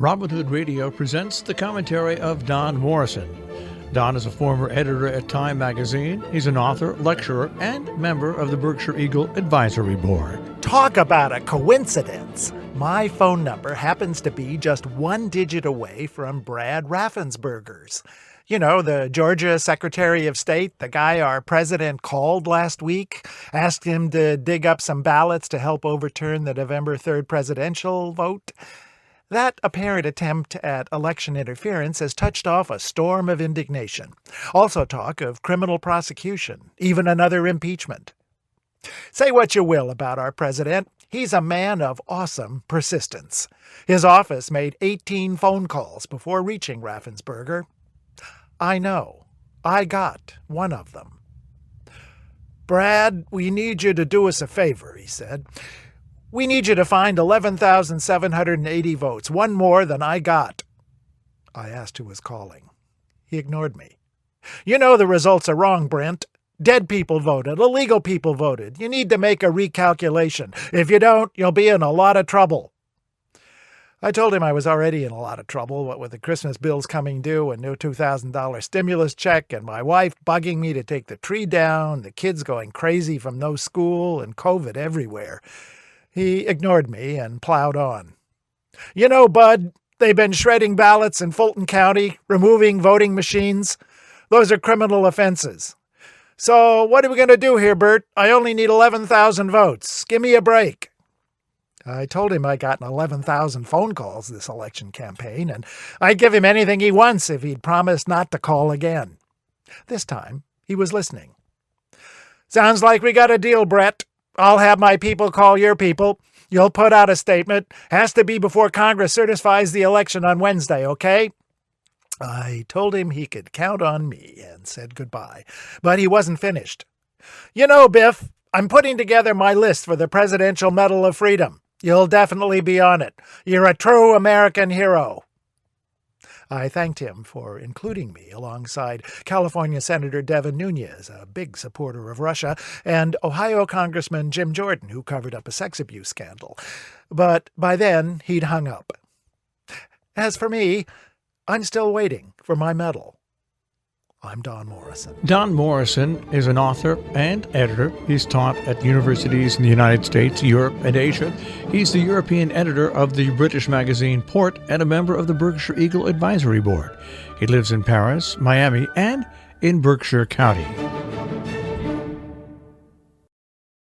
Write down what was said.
Robin Hood Radio presents the commentary of Don Morrison. Don is a former editor at Time magazine. He's an author, lecturer, and member of the Berkshire Eagle Advisory Board. Talk about a coincidence. My phone number happens to be just one digit away from Brad Raffensperger's. You know, the Georgia Secretary of State, the guy our president called last week, asked him to dig up some ballots to help overturn the November 3rd presidential vote. That apparent attempt at election interference has touched off a storm of indignation. Also talk of criminal prosecution, even another impeachment. Say what you will about our president, he's a man of awesome persistence. His office made 18 phone calls before reaching Raffensperger. I know. I got one of them. "Brad, we need you to do us a favor," he said. "We need you to find 11,780 votes, one more than I got." I asked who was calling. He ignored me. "You know the results are wrong, Brent. Dead people voted. Illegal people voted. You need to make a recalculation. If you don't, you'll be in a lot of trouble." I told him I was already in a lot of trouble, what with the Christmas bills coming due and no $2,000 stimulus check, and my wife bugging me to take the tree down, the kids going crazy from no school, and COVID everywhere. He ignored me and plowed on. "You know, Bud, they've been shredding ballots in Fulton County, removing voting machines. Those are criminal offenses. So what are we going to do here, Bert? I only need 11,000 votes. Give me a break." I told him I'd gotten 11,000 phone calls this election campaign, and I'd give him anything he wants if he'd promised not to call again. This time, he was listening. "Sounds like we got a deal, Brett. I'll have my people call your people. You'll put out a statement. Has to be before Congress certifies the election on Wednesday, okay?" I told him he could count on me and said goodbye, but he wasn't finished. "You know, Biff, I'm putting together my list for the Presidential Medal of Freedom. You'll definitely be on it. You're a true American hero." I thanked him for including me alongside California Senator Devin Nunes, a big supporter of Russia, and Ohio Congressman Jim Jordan, who covered up a sex abuse scandal. But by then, he'd hung up. As for me, I'm still waiting for my medal. I'm Don Morrison. Don Morrison is an author and editor. He's taught at universities in the United States, Europe, and Asia. He's the European editor of the British magazine Port and a member of the Berkshire Eagle Advisory Board. He lives in Paris, Miami, and in Berkshire County.